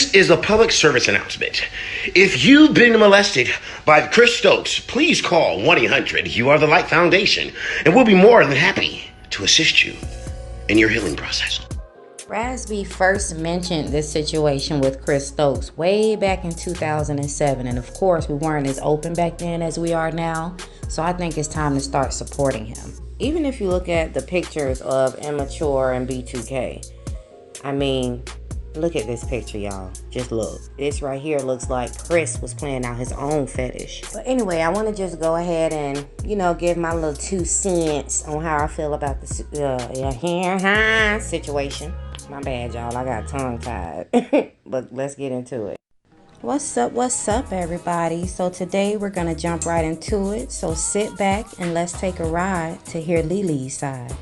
This is a public service announcement. If you've been molested by Chris Stokes, please call 1-800 You Are the Light Foundation, and we'll be more than happy to assist you in your healing process. Raz B first mentioned this situation with Chris Stokes way back in 2007, and of course we weren't as open back then as we are now, so I think it's time to start supporting him. Even if you look at the pictures of Immature and B2K, I mean, look at this picture, y'all. Just look. This right here looks like Chris was playing out his own fetish. But anyway, I want to just go ahead and, give my little 2 cents on how I feel about the situation. My bad, y'all. I got tongue-tied. But let's get into it. What's up, everybody? So today we're going to jump right into it. So sit back and let's take a ride to hear Lily's side.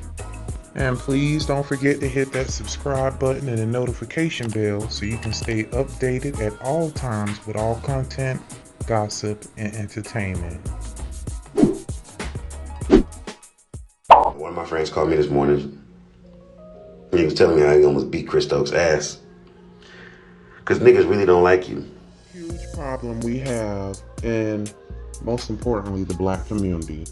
And please don't forget to hit that subscribe button and the notification bell so you can stay updated at all times with all content, gossip, and entertainment. One of my friends called me this morning. He was telling me how he almost beat Chris Stokes' ass. Because niggas really don't like you. Huge problem we have, and most importantly, the black community,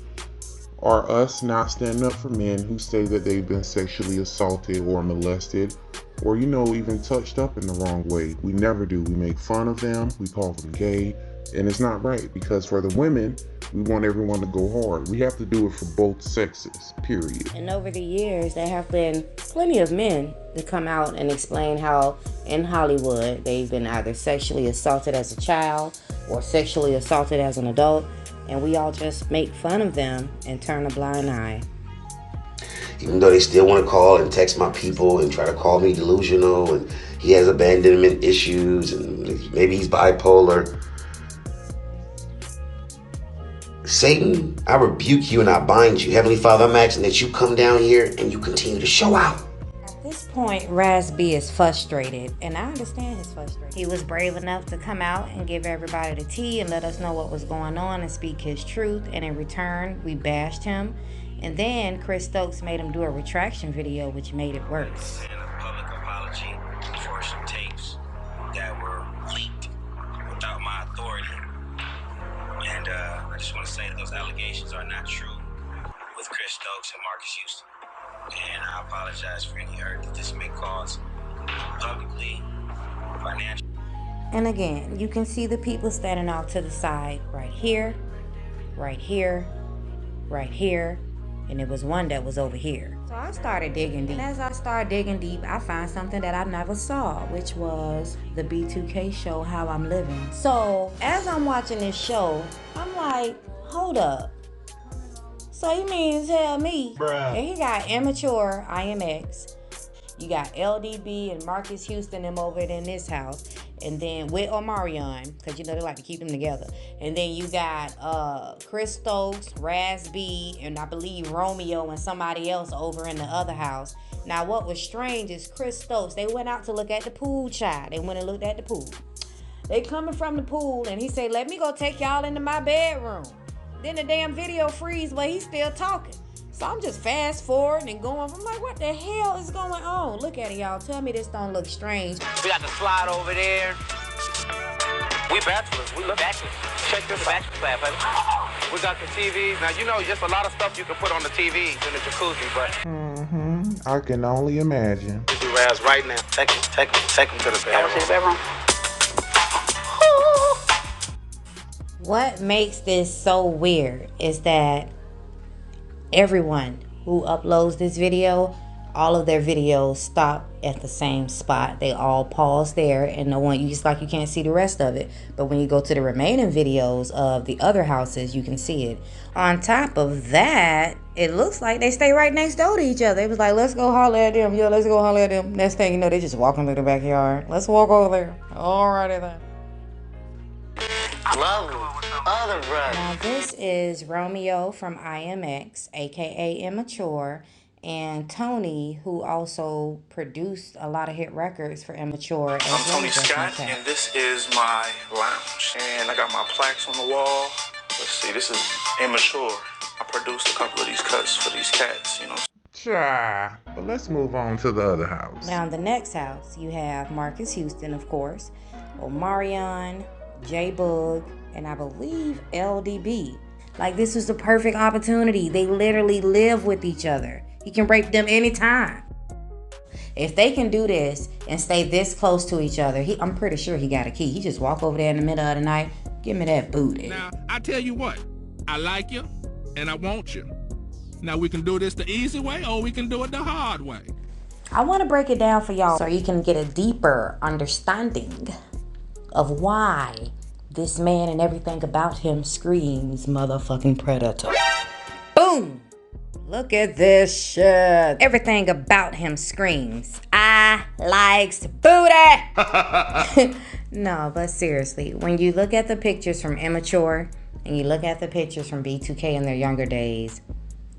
are us not standing up for men who say that they've been sexually assaulted or molested or, even touched up in the wrong way. We never do. We make fun of them. We call them gay. And it's not right, because for the women, we want everyone to go hard. We have to do it for both sexes, period. And over the years, there have been plenty of men that come out and explain how in Hollywood they've been either sexually assaulted as a child or sexually assaulted as an adult. And we all just make fun of them and turn a blind eye. Even though they still want to call and text my people and try to call me delusional and he has abandonment issues and maybe he's bipolar. Satan, I rebuke you and I bind you. Heavenly Father, I'm asking that you come down here and you continue to show out. At this point, Raz B is frustrated, and I understand his frustration. He was brave enough to come out and give everybody the tea and let us know what was going on and speak his truth, and in return, we bashed him. And then Chris Stokes made him do a retraction video, which made it worse. And a public apology for some tapes that were leaked without my authority. And I just want to say that those allegations are not true with Chris Stokes and Marcus Houston. And I apologize for any hurt that this may cause publicly, financially. And again, you can see the people standing off to the side right here, right here, right here, and there was one that was over here. So I started digging deep. And as I started digging deep, I found something that I never saw, which was the B2K show, How I'm Living. So as I'm watching this show, I'm like, hold up. So you mean to tell me that he got Immature, IMX, you got LDB and Marcus Houston them over in this house, and then with Omarion, because they like to keep them together. And then you got Chris Stokes, Raz B, and I believe Romeo and somebody else over in the other house. Now what was strange is Chris Stokes, they went out to look at the pool, child. They went and looked at the pool. They coming from the pool and he said, let me go take y'all into my bedroom. Then the damn video freeze, but he's still talking. So I'm just fast forwarding and going. I'm like, what the hell is going on? Look at it, y'all. Tell me this don't look strange. We got the slide over there. We bachelors. We look bachelors. Check this out. Bachelor baby. We got the TVs. Now, just a lot of stuff you can put on the TVs in the jacuzzi, but... I can only imagine. We do Raz right now. Take him to the bedroom. What makes this so weird is that everyone who uploads this video, all of their videos stop at the same spot. They all pause there, and you can't see the rest of it. But when you go to the remaining videos of the other houses, you can see it. On top of that, it looks like they stay right next door to each other. It was like, let's go holler at them. Yeah, let's go holler at them. Next thing you know, they just walking through the backyard. Let's walk over there. Alrighty then. Lovely. Other brother. Now this is Romeo from IMX, aka Immature, and Tony, who also produced a lot of hit records for Immature. I'm Tony Scott, and this is my lounge. And I got my plaques on the wall. Let's see, this is Immature. I produced a couple of these cuts for these cats, Sure. But let's move on to the other house. Now, in the next house, you have Marcus Houston, of course, Omarion, J-Boog, and I believe LDB. Like, this was the perfect opportunity. They literally live with each other. He can rape them anytime. If they can do this and stay this close to each other, I'm pretty sure he got a key. He just walk over there in the middle of the night, give me that booty. Now, I tell you what, I like you and I want you. Now, we can do this the easy way or we can do it the hard way. I want to break it down for y'all so you can get a deeper understanding of why this man and everything about him screams motherfucking predator. Boom! Look at this shit. Everything about him screams, I likes booty. No, but seriously, when you look at the pictures from Immature and you look at the pictures from B2K in their younger days,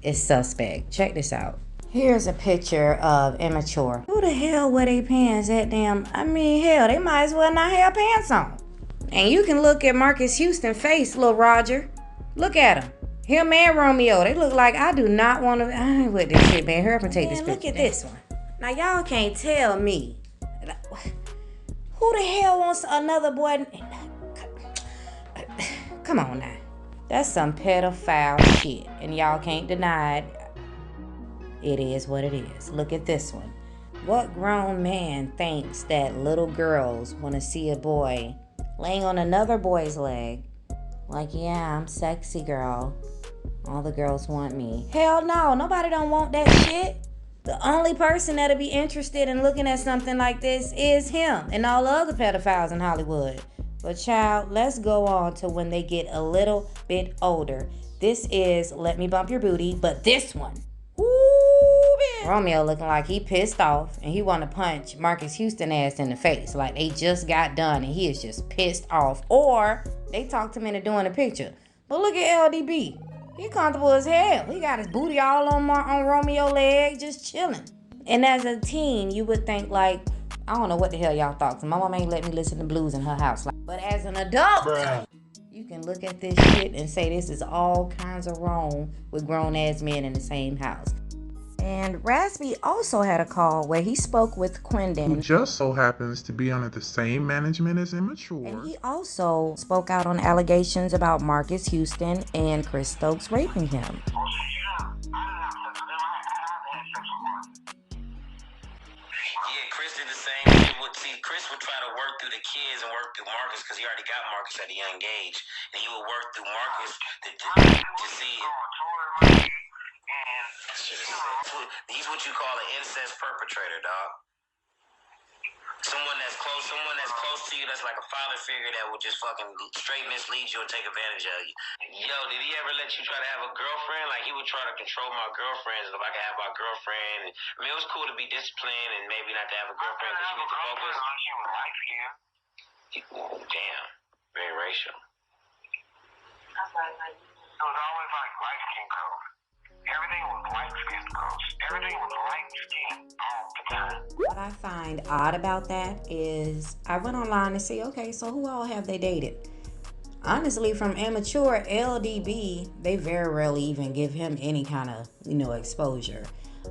it's suspect. Check this out. Here's a picture of Immature. Who the hell wear they pants at damn? I mean, hell, they might as well not have pants on. And you can look at Marcus Houston's face, little Roger. Look at him. Him and Romeo, they look like I do not want to. I ain't with this shit, man. Hurry up and take this picture. Look at this one. Now, y'all can't tell me. Who the hell wants another boy? Come on now. That's some pedophile shit. And y'all can't deny it. It is what it is. Look at this one. What grown man thinks that little girls want to see a boy laying on another boy's leg? Like, yeah, I'm sexy, girl. All the girls want me. Hell no, nobody don't want that shit. The only person that'll be interested in looking at something like this is him and all the other pedophiles in Hollywood. But child, let's go on to when they get a little bit older. This is Let Me Bump Your Booty, but this one. Ooh, man. Romeo looking like he pissed off and he want to punch Marcus Houston ass in the face. Like they just got done and he is just pissed off. Or they talked him into doing a picture. But look at LDB. He comfortable as hell. He got his booty all on Romeo's leg, just chilling. And as a teen, you would think like, I don't know what the hell y'all thought. My mom ain't let me listen to blues in her house. But as an adult, you can look at this shit and say this is all kinds of wrong with grown-ass men in the same house. And Raz B also had a call where he spoke with Quindon, who just so happens to be under the same management as Immature. And he also spoke out on allegations about Marcus Houston and Chris Stokes raping him. Yeah, Chris did the same. Chris would try to work through the kids and work through Marcus because he already got Marcus at a young age. And he would work through Marcus to see it. He's what you call an incest perpetrator, dog. Someone that's close to you, that's like a father figure that will just fucking straight mislead you and take advantage of you. Yo, did he ever let you try to have a girlfriend? Like, he would try to control my girlfriends if I could have my girlfriend. I mean, it was cool to be disciplined and maybe not to have a girlfriend because you need to focus. Damn, very racial. It was always like light-skinned girls. Everything was light-skinned girls. Everything was light-skinned all the time. What I find odd about that is I went online to see, okay, so who all have they dated? Honestly, from Immature, LDB, they very rarely even give him any kind of, exposure.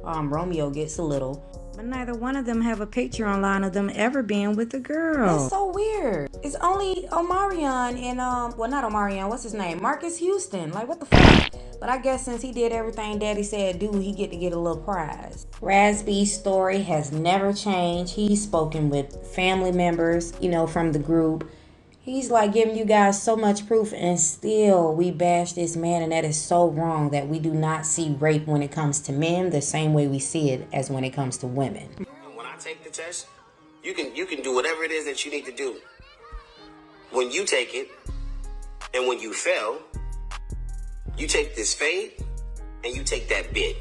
Romeo gets a little, but neither one of them have a picture online of them ever being with a girl. That's so weird. It's only Omarion and, well, not Omarion, what's his name? Marcus Houston. Like, what the fuck? But I guess since he did everything Daddy said do, he get a little prize. Raz B's story has never changed. He's spoken with family members, from the group. He's like giving you guys so much proof, and still we bash this man, and that is so wrong that we do not see rape when it comes to men the same way we see it as when it comes to women. When I take the test, you can do whatever it is that you need to do. When you take it, and when you fail, you take this fade, and you take that bit.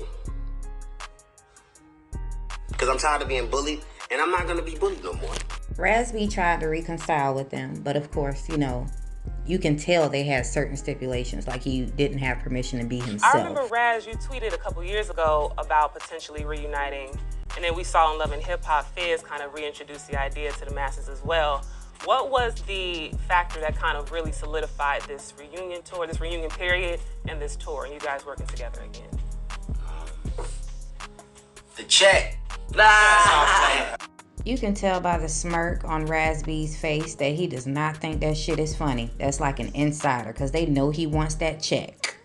Because I'm tired of being bullied, and I'm not going to be bullied no more. Raz B tried to reconcile with them, but of course, you can tell they had certain stipulations, like he didn't have permission to be himself. I remember, Raz, you tweeted a couple years ago about potentially reuniting, and then we saw in Love and Hip Hop Fizz kind of reintroduce the idea to the masses as well. What was the factor that kind of really solidified this reunion tour, this reunion period, and this tour, and you guys working together again? The check. Nah. You can tell by the smirk on Raz B's face that he does not think that shit is funny. That's like an insider, because they know he wants that check.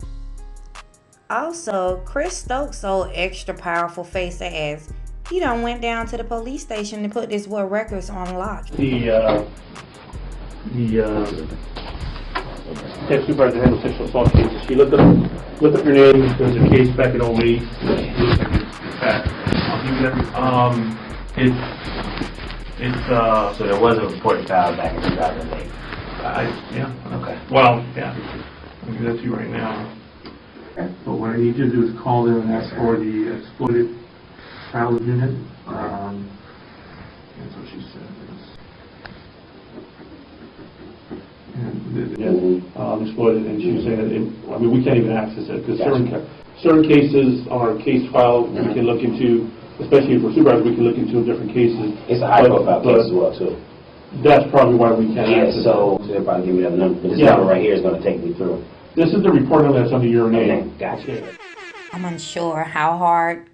Also, Chris Stokes' so extra powerful face ass, he done went down to the police station to put this boy records on lock. The head supervisor handles sexual assault cases. She looked up your name. There's a case back in 08. I'll give you that. So there was a report filed back in 2008. Yeah. Okay. Well, yeah. I'll give that to you right now. But what I need you to do is call them and ask for the exploited child unit. That's what she said. And exploited, and she was saying that we can't even access it because certain cases on our case file we can look into, especially for supervisors, we can look into different cases. It's a high-profile case as well, too. That's probably why we can't access so they'll probably give me that number. But this number right here is going to take me through. This is the report number that's under your name. Okay, gotcha. I'm unsure how hard,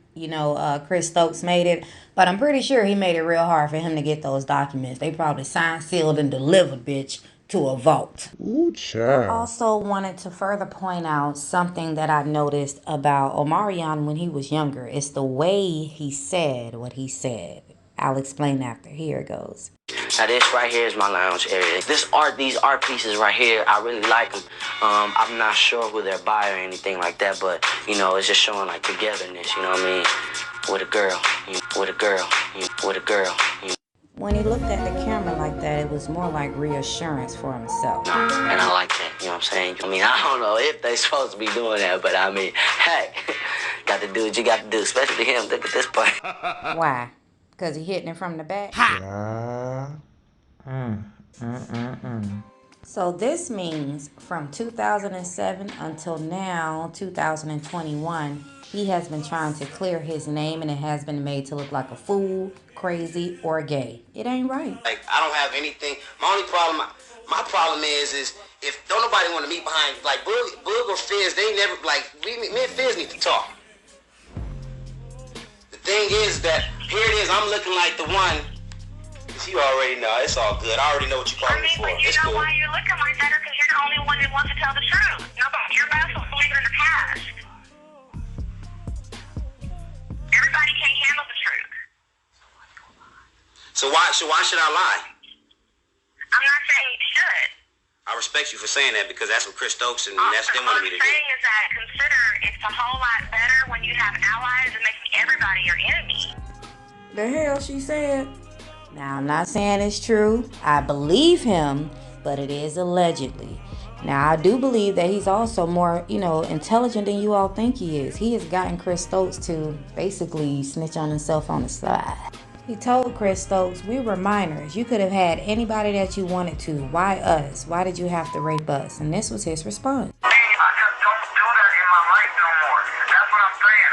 Chris Stokes made it, but I'm pretty sure he made it real hard for him to get those documents. They probably signed, sealed, and delivered, bitch, to a vault. Ooh, child. Also wanted to further point out something that I noticed about Omarion when he was younger. It's the way he said what he said. I'll explain after. Here it goes. Now this right here is my lounge area. These art pieces right here, I really like them. I'm not sure who they're by or anything like that, but it's just showing like togetherness. You know what I mean? With a girl, with a girl, with a girl. When he looked at the camera like that, it was more like reassurance for himself. And I like that. You know what I'm saying? I mean, I don't know if they supposed to be doing that, but I mean, hey, got to do what you got to do, especially him. Look at this part. Why? Because he hitting it from the back? So this means from 2007 until now, 2021, he has been trying to clear his name, and it has been made to look like a fool, crazy, or gay. It ain't right. Like, I don't have anything. My problem is if don't nobody want to meet behind, like Boog or Fizz, they never, like, me and Fizz need to talk. The thing is that, here it is, I'm looking like the one. You already know, it's all good. I already know what you're calling me for. But you know why you're looking like that is because you're the only one that wants to tell the truth. Nobody, your mouth will leave it in the past. Everybody can't handle the truth. So why should I lie? I'm not saying you should. I respect you for saying that because that's what Chris Stokes and that's what they wanted me to do. All I'm saying is that consider it's a whole lot better when you have allies and making everybody your enemy. The hell she said? Now, I'm not saying it's true. I believe him, but it is allegedly. Now, I do believe that he's also more, intelligent than you all think he is. He has gotten Chris Stokes to basically snitch on himself on the side. He told Chris Stokes, we were minors. You could have had anybody that you wanted to. Why us? Why did you have to rape us? And this was his response. I just don't do that in my life no more. That's what I'm saying.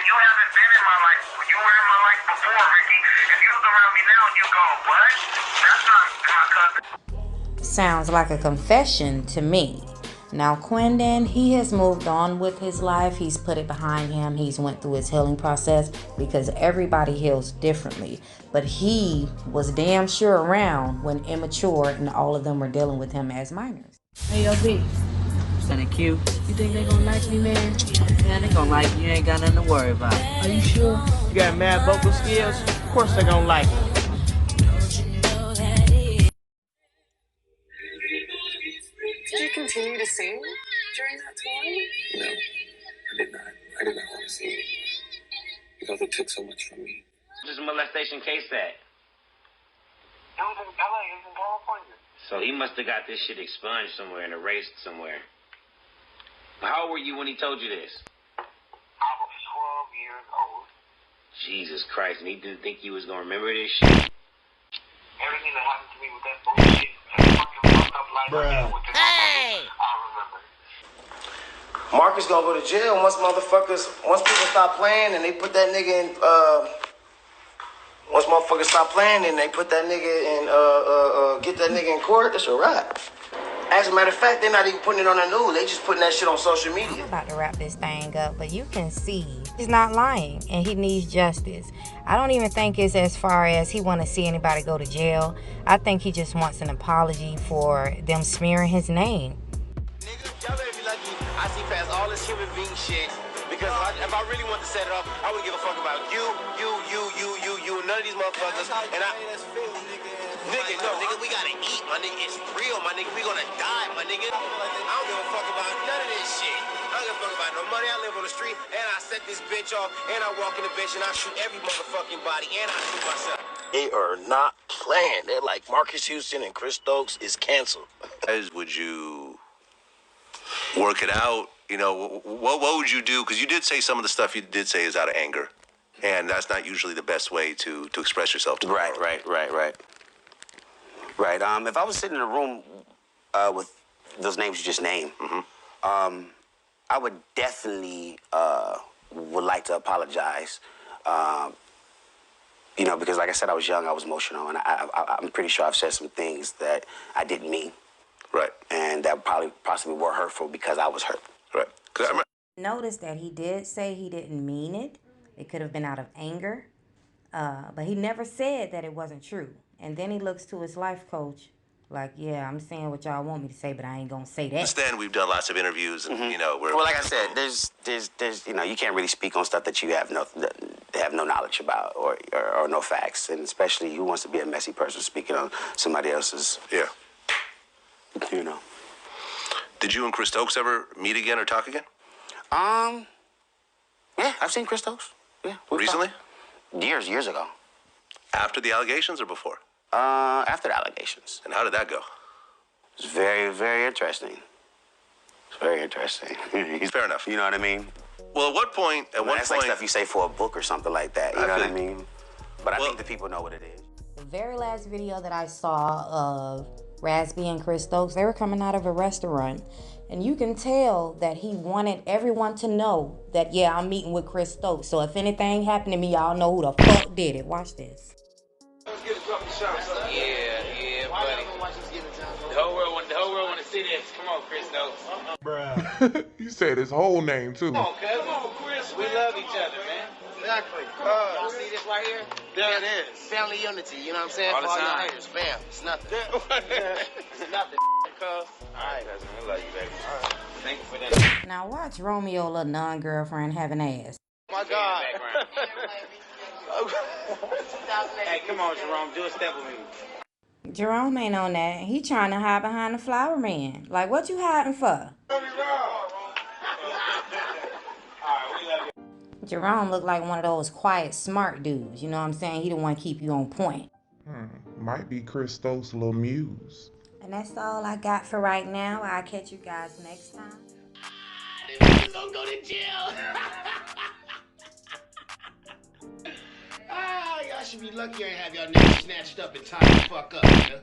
You haven't been in my life. You were in my life before, Ricky. If you look around me now, you go, what? That's not my cousin. Sounds like a confession to me. Now, Quindon, he has moved on with his life. He's put it behind him. He's went through his healing process because everybody heals differently. But he was damn sure around when Immature and all of them were dealing with him as minors. Hey, yo, B. Kinda cute. You think they gonna like me, man? Man, they gonna like you. You ain't got nothing to worry about. Are you sure? You got mad vocal skills? Of course they gonna like you. Did you continue to sing during that time? No, I did not. I did not want to sing anymore because it took so much from me. This is a molestation case that. It was in LA, it was in California. So he must have got this shit expunged somewhere and erased somewhere. How old were you when he told you this? I was 12 years old. Jesus Christ, and he didn't think he was gonna remember this shit? Everything that happened to me with that bullshit, that fucking fucked up life I had with this I remember. Marcus gonna go to jail once people stop playing and they put that nigga in, once motherfuckers stop playing and they put that nigga in, get that nigga in court, that's a wrap. As a matter of fact, they're not even putting it on the news. They just putting that shit on social media. I'm about to wrap this thing up, but you can see He's not lying, and he needs justice. I don't even think it's as far as he want to see anybody go to jail. I think he just wants an apology for them smearing his name. Nigga, y'all better be lucky I see past all this human being shit. Because if I really want to set it up, I wouldn't give a fuck about you, none of these motherfuckers. And nigga, no, nigga, we gotta eat, my nigga. It's real, my nigga. We gonna die, my nigga. I don't give a fuck about none of this shit. I don't give a fuck about no money. I live on the street, and I set this bitch off, and I walk in the bitch, and I shoot every motherfucking body, and I shoot myself. They are not playing. They're like Marcus Houston and Chris Stokes is canceled. Would you work it out? You know, what would you do? Because you did say some of the stuff you did say is out of anger, and that's not usually the best way to express yourself to the world. Right. If I was sitting in a room with those names you just named, I would definitely would like to apologize. You know, because like I said, I was young, I was emotional, and I'm pretty sure I've said some things that I didn't mean. Right. And that possibly were hurtful because I was hurt. Right. Notice that he did say he didn't mean it. It could have been out of anger. But he never said that it wasn't true. And then he looks to his life coach like, yeah, I'm saying what y'all want me to say, but I ain't gonna say that. Understand, we've done lots of interviews, and you know, well, like I said, there's you know, you can't really speak on stuff that you have no knowledge about or no facts, and especially who wants to be a messy person speaking on somebody else's. Yeah. You know. Did you and Chris Stokes ever meet again or talk again? Yeah, I've seen Chris Stokes. Yeah. Recently? Years ago. After the allegations or before? After the allegations. And how did that go? It's very, very interesting. It's very interesting. Fair enough. You know what I mean? Well, at what point? That's like stuff you say for a book or something like that. You know what I mean? But I think the people know what it is. The very last video that I saw of Raz B and Chris Stokes, they were coming out of a restaurant. And you can tell that he wanted everyone to know that, yeah, I'm meeting with Chris Stokes. So if anything happened to me, y'all know who the fuck did it. Watch this. Let's get a couple shots. Yeah, buddy. The whole world want to see this. Come on, Chris Stokes. Bruh. You said his whole name, too. Come on, Chris. We love each other, man. Exactly. You see this right here? There it is. Family unity, you know what I'm saying? All the For all your time. haters, fam. It's nothing. It's nothing, cuz. All right, cousin. We love you, baby. All right. Thank you for that. Now watch Romeo, little non-girlfriend, having ass. My God. Hey, come on, Jerome. Do a step with me. Jerome ain't on that. He trying to hide behind the flower man. Like, what you hiding for? Jerome look like one of those quiet, smart dudes. You know what I'm saying? He the one keep you on point. Might be Chris Stokes' little muse. And that's all I got for right now. I'll catch you guys next time. This gonna go to jail. Y'all should be lucky I have y'all niggas snatched up and tied the fuck up, nigga.